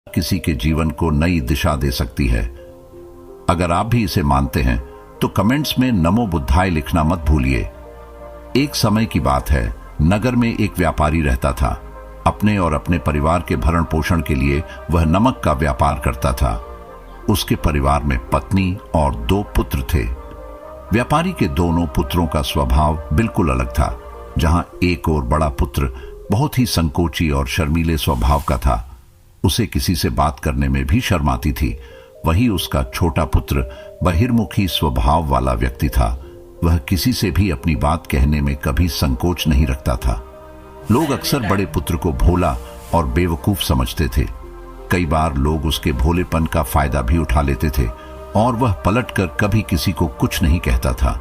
किसी के जीवन को नई दिशा दे सकती है। अगर आप भी इसे मानते हैं तो कमेंट्स में नमो बुद्धाय लिखना मत भूलिए। एक समय की बात है, नगर में एक व्यापारी रहता था। अपने और अपने परिवार के भरण पोषण के लिए वह नमक का व्यापार करता था। उसके परिवार में पत्नी और 2 पुत्र थे। व्यापारी के दोनों पुत्रों का स्वभाव बिल्कुल अलग था। जहां एक और बड़ा पुत्र बहुत ही संकोची और शर्मीले स्वभाव का था, उसे किसी से बात करने में भी शर्म आती थी, वही उसका छोटा पुत्र बहिर्मुखी स्वभाव वाला व्यक्ति था। वह किसी से भी अपनी बात कहने में कभी संकोच नहीं रखता था। लोग अक्सर बड़े पुत्र को भोला और बेवकूफ समझते थे। कई बार लोग उसके भोलेपन का फायदा भी उठा लेते थे और वह पलटकर कभी किसी को कुछ नहीं कहता था।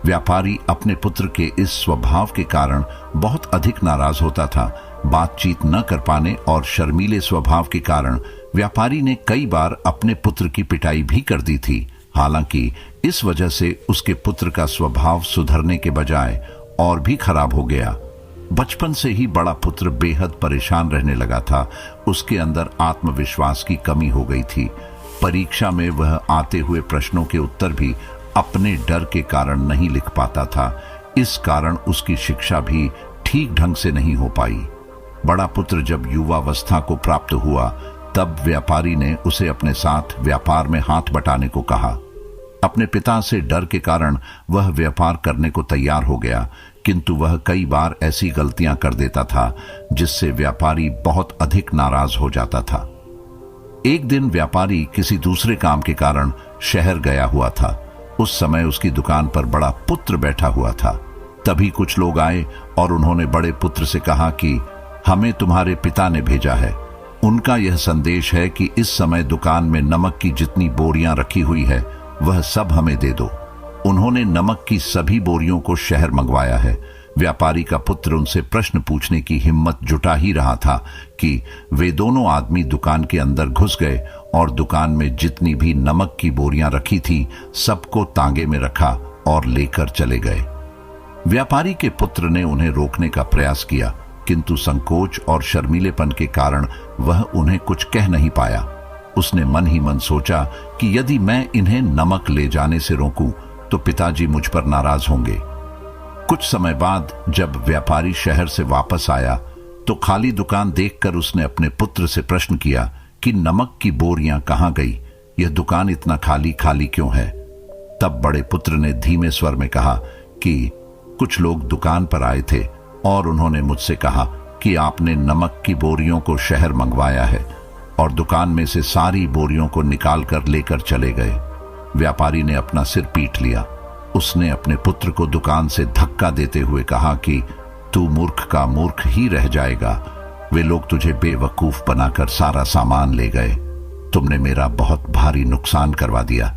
व्यापारी अपने पुत्र के इस स्वभाव के कारण बहुत अधिक नाराज होता था। बातचीत न कर पाने और शर्मीले स्वभाव के कारण व्यापारी ने कई बार अपने पुत्र की पिटाई भी कर दी थी। हालांकि इस वजह से उसके पुत्र का स्वभाव सुधरने के बजाय और भी खराब हो गया। बचपन से ही बड़ा पुत्र बेहद परेशान रहने लगा था। उसके अंदर आत्मविश्वास की कमी हो गई थी। परीक्षा में वह आते हुए प्रश्नों के उत्तर भी अपने डर के कारण नहीं लिख पाता था। इस कारण उसकी शिक्षा भी ठीक ढंग से नहीं हो पाई। बड़ा पुत्र जब युवावस्था को प्राप्त हुआ, तब व्यापारी ने उसे अपने साथ व्यापार में हाथ बटाने को कहा। अपने पिता से डर के कारण वह व्यापार करने को तैयार हो गया, किंतु वह कई बार ऐसी गलतियां कर देता था जिससे व्यापारी बहुत अधिक नाराज हो जाता था। एक दिन व्यापारी किसी दूसरे काम के कारण शहर गया हुआ था। उस समय उसकी दुकान पर बड़ा पुत्र बैठा हुआ था। तभी कुछ लोग आए और उन्होंने बड़े पुत्र से कहा कि हमें तुम्हारे पिता ने भेजा है। उनका यह संदेश है कि इस समय दुकान में नमक की जितनी बोरियां रखी हुई है वह सब हमें दे दो। उन्होंने नमक की सभी बोरियों को शहर मंगवाया है। व्यापारी का पुत्र उनसे प्रश्न पूछने की हिम्मत जुटा ही रहा था कि वे दोनों आदमी दुकान के अंदर घुस गए और दुकान में जितनी भी नमक की बोरियां रखी थी सबको तांगे में रखा और लेकर चले गए। व्यापारी के पुत्र ने उन्हें रोकने का प्रयास किया, किंतु संकोच और शर्मीलेपन के कारण वह उन्हें कुछ कह नहीं पाया। उसने मन ही मन सोचा कि यदि मैं इन्हें नमक ले जाने से रोकूं तो पिताजी मुझ पर नाराज होंगे। कुछ समय बाद जब व्यापारी शहर से वापस आया तो खाली दुकान देखकर उसने अपने पुत्र से प्रश्न किया कि नमक की बोरियां कहां गई? यह दुकान इतना खाली खाली क्यों है? तब बड़े पुत्र ने धीमे स्वर में कहा कि कुछ लोग दुकान पर आए थे और उन्होंने मुझसे कहा कि आपने नमक की बोरियों को शहर मंगवाया है, और दुकान में से सारी बोरियों को निकाल कर लेकर चले गए। व्यापारी ने अपना सिर पीट लिया। उसने अपने पुत्र को दुकान से धक्का देते हुए कहा कि तू मूर्ख का मूर्ख ही रह जाएगा। वे लोग तुझे बेवकूफ बनाकर सारा सामान ले गए। तुमने मेरा बहुत भारी नुकसान करवा दिया।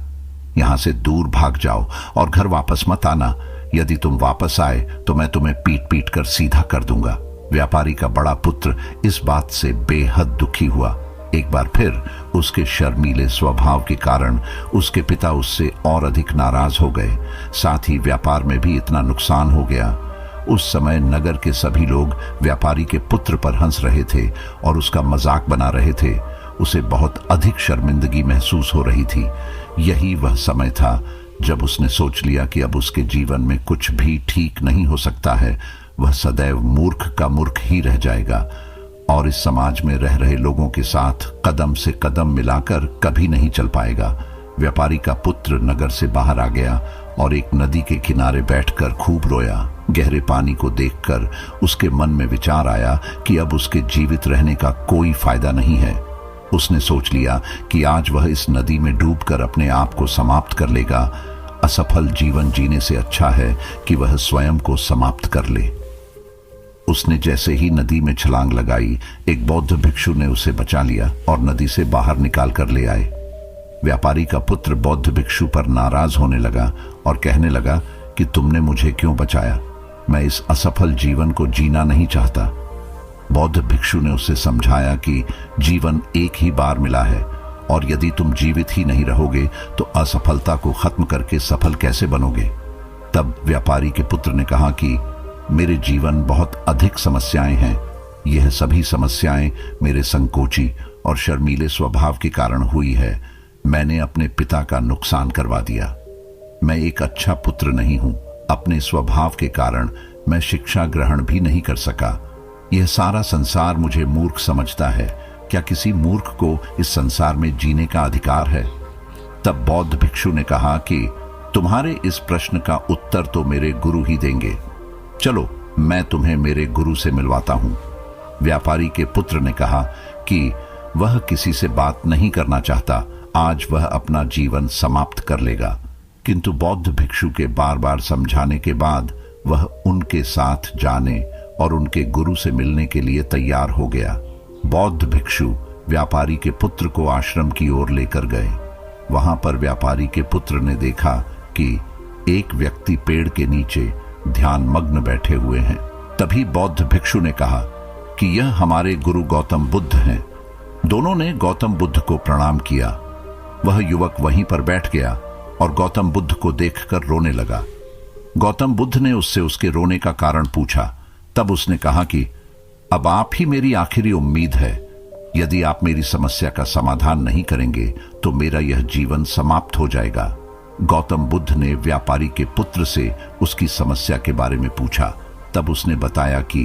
यहां से दूर भाग जाओ और घर वापस मत आना। यदि तुम वापस आए तो मैं तुम्हें पीट पीट कर सीधा कर दूंगा। व्यापारी का बड़ा पुत्र इस बात से बेहद दुखी हुआ। एक बार फिर उसके शर्मीले स्वभाव के कारण उसके पिता उससे और अधिक नाराज हो गए। साथ ही व्यापार में भी इतना नुकसान हो गया। उस समय नगर के सभी लोग व्यापारी के पुत्र पर हंस रहे थे और उसका मजाक बना रहे थे। उसे बहुत अधिक शर्मिंदगी महसूस हो रही थी। यही वह समय था जब उसने सोच लिया कि अब उसके जीवन में कुछ भी ठीक नहीं हो सकता है। वह सदैव मूर्ख का मूर्ख ही रह जाएगा और इस समाज में रह रहे लोगों के साथ कदम से कदम मिलाकर कभी नहीं चल पाएगा। व्यापारी का पुत्र नगर से बाहर आ गया और एक नदी के किनारे बैठकर खूब रोया। गहरे पानी को देखकर उसके मन में विचार आया कि अब उसके जीवित रहने का कोई फायदा नहीं है। उसने सोच लिया कि आज वह इस नदी में डूबकर अपने आप को समाप्त कर लेगा। असफल जीवन जीने से अच्छा है कि वह स्वयं को समाप्त कर ले। उसने जैसे ही नदी में छलांग लगाई, एक बौद्ध भिक्षु ने उसे बचा लिया और नदी से बाहर निकाल कर ले आए। व्यापारी का पुत्र बौद्ध भिक्षु पर नाराज होने लगा और कहने लगा कि तुमने मुझे क्यों बचाया? मैं इस असफल जीवन को जीना नहीं चाहता। बौद्ध भिक्षु ने उसे समझाया कि जीवन एक ही बार मिला है और यदि तुम जीवित ही नहीं रहोगे तो असफलता को खत्म करके सफल कैसे बनोगे? तब व्यापारी के पुत्र ने कहा कि मेरे जीवन बहुत अधिक समस्याएं हैं। यह सभी समस्याएं मेरे संकोची और शर्मीले स्वभाव के कारण हुई है। मैंने अपने पिता का नुकसान करवा दिया। मैं एक अच्छा पुत्र नहीं हूं। अपने स्वभाव के कारण मैं शिक्षा ग्रहण भी नहीं कर सका। यह सारा संसार मुझे मूर्ख समझता है। क्या किसी मूर्ख को इस संसार में जीने का अधिकार है? तब बौद्ध भिक्षु ने कहा कि तुम्हारे इस प्रश्न का उत्तर तो मेरे गुरु ही देंगे। चलो, मैं तुम्हें मेरे गुरु से मिलवाता हूं। व्यापारी के पुत्र ने कहा कि वह किसी से बात नहीं करना चाहता। आज वह अपना जीवन समाप्त कर लेगा। किंतु बौद्ध भिक्षु के बार बार समझाने के बाद वह उनके साथ जाने और उनके गुरु से मिलने के लिए तैयार हो गया। बौद्ध भिक्षु व्यापारी के पुत्र को आश्रम की ओर लेकर गए। वहां पर व्यापारी के पुत्र ने देखा कि एक व्यक्ति पेड़ के नीचे ध्यान मग्न बैठे हुए हैं। तभी बौद्ध भिक्षु ने कहा कि यह हमारे गुरु गौतम बुद्ध हैं। दोनों ने गौतम बुद्ध को प्रणाम किया। वह युवक वहीं पर बैठ गया और गौतम बुद्ध को देखकर रोने लगा। गौतम बुद्ध ने उससे उसके रोने का कारण पूछा। तब उसने कहा कि अब आप ही मेरी आखिरी उम्मीद है। यदि आप मेरी समस्या का समाधान नहीं करेंगे तो मेरा यह जीवन समाप्त हो जाएगा। गौतम बुद्ध ने व्यापारी के पुत्र से उसकी समस्या के बारे में पूछा। तब उसने बताया कि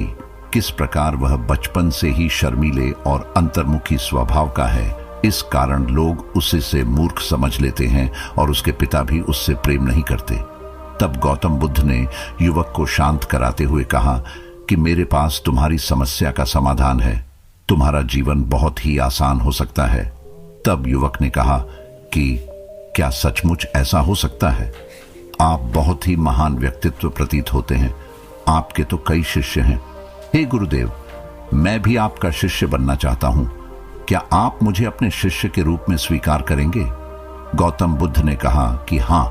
किस प्रकार वह बचपन से ही शर्मीले और अंतर्मुखी स्वभाव का है। इस कारण लोग उसे मूर्ख समझ लेते हैं और उसके पिता भी उससे प्रेम नहीं करते। तब गौतम बुद्ध ने युवक को शांत कराते हुए कहा कि मेरे पास तुम्हारी समस्या का समाधान है। तुम्हारा जीवन बहुत ही आसान हो सकता है। तब युवक ने कहा कि क्या सचमुच ऐसा हो सकता है? आप बहुत ही महान व्यक्तित्व प्रतीत होते हैं। आपके तो कई शिष्य हैं। हे गुरुदेव, मैं भी आपका शिष्य बनना चाहता हूं। क्या आप मुझे अपने शिष्य के रूप में स्वीकार करेंगे? गौतम बुद्ध ने कहा कि हां,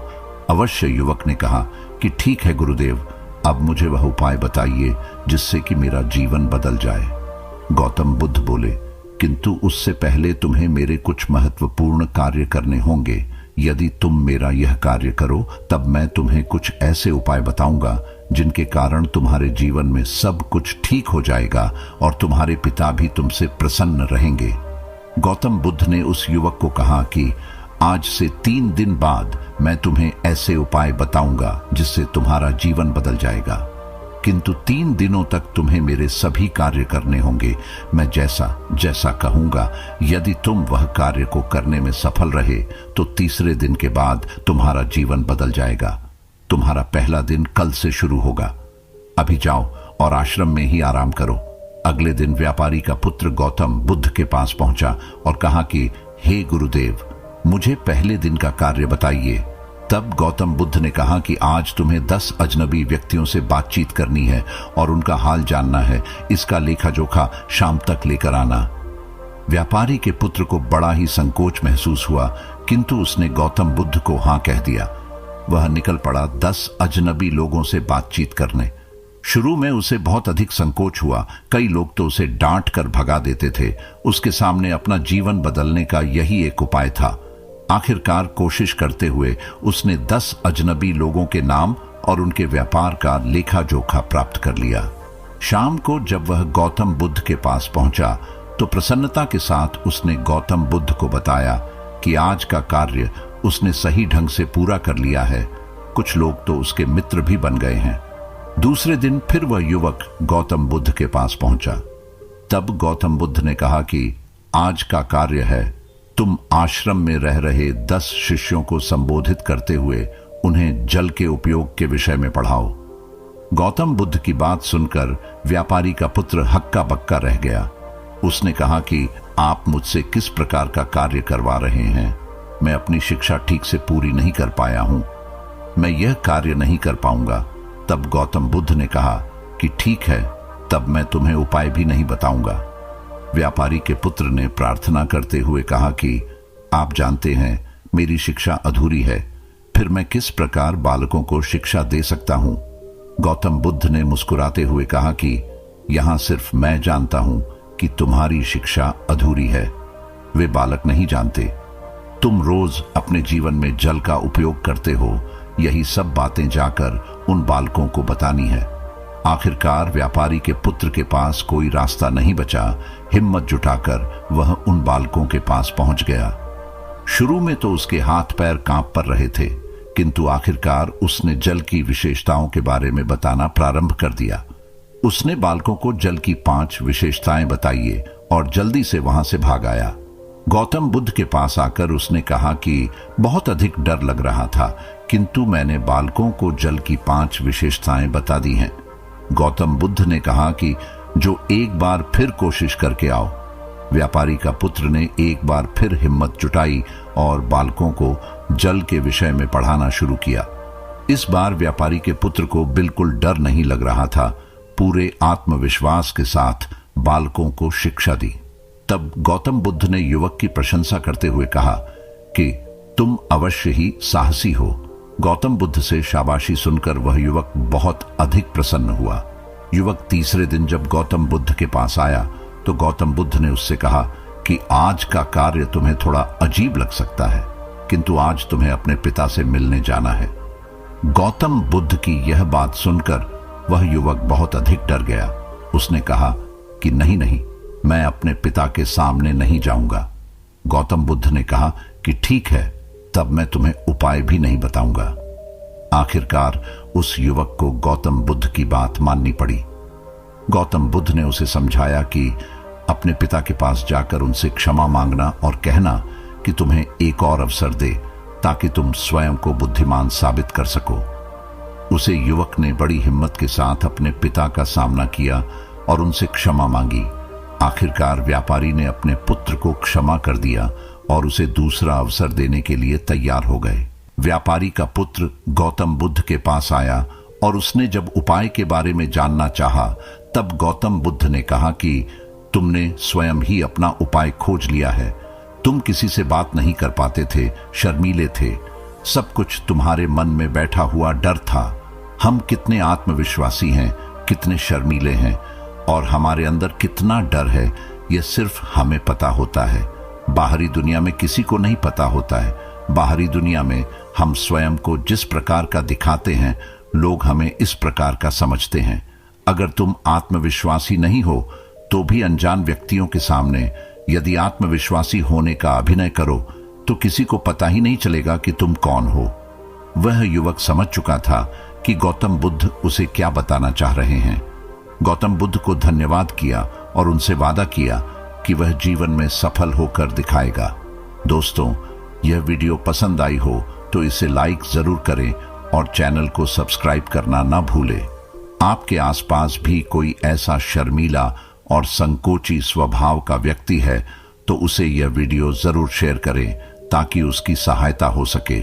अवश्य। युवक ने कहा कि ठीक है गुरुदेव, अब मुझे वह उपाय बताइए जिससे कि मेरा जीवन बदल जाए। गौतम बुद्ध बोले, किंतु उससे पहले तुम्हें मेरे कुछ महत्वपूर्ण कार्य करने होंगे। यदि तुम मेरा यह कार्य करो तब मैं तुम्हें कुछ ऐसे उपाय बताऊंगा जिनके कारण तुम्हारे जीवन में सब कुछ ठीक हो जाएगा और तुम्हारे पिता भी तुमसे प्रसन्न रहेंगे। गौतम बुद्ध ने उस युवक को कहा कि आज से 3 दिन बाद मैं तुम्हें ऐसे उपाय बताऊंगा जिससे तुम्हारा जीवन बदल जाएगा। किंतु 3 दिनों तक तुम्हें मेरे सभी कार्य करने होंगे। मैं जैसा जैसा कहूंगा, यदि तुम वह कार्य को करने में सफल रहे तो तीसरे दिन के बाद तुम्हारा जीवन बदल जाएगा। तुम्हारा पहला दिन कल से शुरू होगा। अभी जाओ और आश्रम में ही आराम करो। अगले दिन व्यापारी का पुत्र गौतम बुद्ध के पास पहुंचा और कहा कि हे गुरुदेव, मुझे पहले दिन का कार्य बताइए। तब गौतम बुद्ध ने कहा कि आज तुम्हें 10 अजनबी व्यक्तियों से बातचीत करनी है और उनका हाल जानना है। इसका लेखा जोखा शाम तक लेकर आना। व्यापारी के पुत्र को बड़ा ही संकोच महसूस हुआ, किंतु उसने गौतम बुद्ध को हां कह दिया। वह निकल पड़ा 10 अजनबी लोगों से बातचीत करने। शुरू में उसे बहुत अधिक संकोच हुआ। कई लोग तो उसे डांट कर भगा देते थे। उसके सामने अपना जीवन बदलने का यही एक उपाय था। आखिरकार कोशिश करते हुए उसने 10 अजनबी लोगों के नाम और उनके व्यापार का लेखा जोखा प्राप्त कर लिया। शाम को जब वह गौतम बुद्ध के पास पहुंचा तो प्रसन्नता के साथ उसने गौतम बुद्ध को बताया कि आज का कार्य उसने सही ढंग से पूरा कर लिया है। कुछ लोग तो उसके मित्र भी बन गए हैं। दूसरे दिन फिर वह युवक गौतम बुद्ध के पास पहुंचा। तब गौतम बुद्ध ने कहा कि आज का कार्य है, तुम आश्रम में रह रहे 10 शिष्यों को संबोधित करते हुए उन्हें जल के उपयोग के विषय में पढ़ाओ। गौतम बुद्ध की बात सुनकर व्यापारी का पुत्र हक्का बक्का रह गया। उसने कहा कि आप मुझसे किस प्रकार का कार्य करवा रहे हैं? मैं अपनी शिक्षा ठीक से पूरी नहीं कर पाया हूं। मैं यह कार्य नहीं कर पाऊंगा। तब गौतम बुद्ध ने कहा कि ठीक है, तब मैं तुम्हें उपाय भी नहीं बताऊंगा। व्यापारी के पुत्र ने प्रार्थना करते हुए कहा कि आप जानते हैं मेरी शिक्षा अधूरी है, फिर मैं किस प्रकार बालकों को शिक्षा दे सकता हूं? गौतम बुद्ध ने मुस्कुराते हुए कहा कि यहां सिर्फ मैं जानता हूं कि तुम्हारी शिक्षा अधूरी है, वे बालक नहीं जानते। तुम रोज अपने जीवन में जल का उपयोग करते हो, यही सब बातें जाकर उन बालकों को बतानी है। आखिरकार व्यापारी के पुत्र के पास कोई रास्ता नहीं बचा हिम्मत जुटाकर वह उन बालकों के पास पहुंच गया। शुरू में तो उसके हाथ पैर कांप पर रहे थे, किंतु आखिरकार उसने जल की विशेषताओं के बारे में बताना प्रारंभ कर दिया। उसने बालकों को जल की 5 विशेषताएं बताइए और जल्दी से वहां से भाग आया। गौतम बुद्ध के पास आकर उसने कहा कि बहुत अधिक डर लग रहा था, किंतु मैंने बालकों को जल की 5 विशेषताएं बता दी हैं। गौतम बुद्ध ने कहा कि जो एक बार फिर कोशिश करके आओ। व्यापारी का पुत्र ने एक बार फिर हिम्मत जुटाई और बालकों को जल के विषय में पढ़ाना शुरू किया। इस बार व्यापारी के पुत्र को बिल्कुल डर नहीं लग रहा था। पूरे आत्मविश्वास के साथ बालकों को शिक्षा दी। तब गौतम बुद्ध ने युवक की प्रशंसा करते हुए कहा कि तुम अवश्य ही साहसी हो। गौतम बुद्ध से शाबाशी सुनकर वह युवक बहुत अधिक प्रसन्न हुआ। युवक तीसरे दिन जब गौतम बुद्ध के पास आया तो गौतम बुद्ध ने उससे कहा कि आज का कार्य तुम्हें थोड़ा अजीब लग सकता है, किंतु आज तुम्हें अपने पिता से मिलने जाना है। गौतम बुद्ध की यह बात सुनकर वह युवक बहुत अधिक डर गया। उसने कहा कि नहीं नहीं, मैं अपने पिता के सामने नहीं जाऊंगा। गौतम बुद्ध ने कहा कि ठीक है, तब मैं तुम्हें उपाय भी नहीं बताऊंगा। आखिरकार उस युवक को गौतम बुद्ध की बात माननी पड़ी। गौतम बुद्ध ने उसे समझाया कि अपने पिता के पास जाकर उनसे क्षमा मांगना और कहना कि तुम्हें एक और अवसर दे ताकि तुम स्वयं को बुद्धिमान साबित कर सको। उसे युवक ने बड़ी हिम्मत के साथ अपने पिता का सामना किया और उनसे क्षमा मांगी। आखिरकार व्यापारी ने अपने पुत्र को क्षमा कर दिया और उसे दूसरा अवसर देने के लिए तैयार हो गए। व्यापारी का पुत्र गौतम बुद्ध के पास आया और उसने जब उपाय के बारे में जानना चाहा, तब गौतम बुद्ध ने कहा कि तुमने स्वयं ही अपना उपाय खोज लिया है। तुम किसी से बात नहीं कर पाते थे, शर्मीले थे। सब कुछ तुम्हारे मन में बैठा हुआ डर था। हम कितने आत्मविश्वासी हैं, कितने शर्मीले हैं और हमारे अंदर कितना डर है, यह सिर्फ हमें पता होता है। बाहरी दुनिया में किसी को नहीं पता होता है। बाहरी दुनिया में हम स्वयं को जिस प्रकार का दिखाते हैं, लोग हमें इस प्रकार का समझते हैं। अगर तुम आत्मविश्वासी नहीं हो तो भी अनजान व्यक्तियों के सामने यदि आत्मविश्वासी होने का अभिनय करो तो किसी को पता ही नहीं चलेगा कि तुम कौन हो। वह युवक समझ चुका था कि गौतम बुद्ध उसे क्या बताना चाह रहे हैं। गौतम बुद्ध को धन्यवाद किया और उनसे वादा किया कि वह जीवन में सफल होकर दिखाएगा। दोस्तों, यह वीडियो पसंद आई हो तो इसे लाइक जरूर करें और चैनल को सब्सक्राइब करना न भूलें। आपके आसपास भी कोई ऐसा शर्मीला और संकोची स्वभाव का व्यक्ति है तो उसे यह वीडियो जरूर शेयर करें ताकि उसकी सहायता हो सके।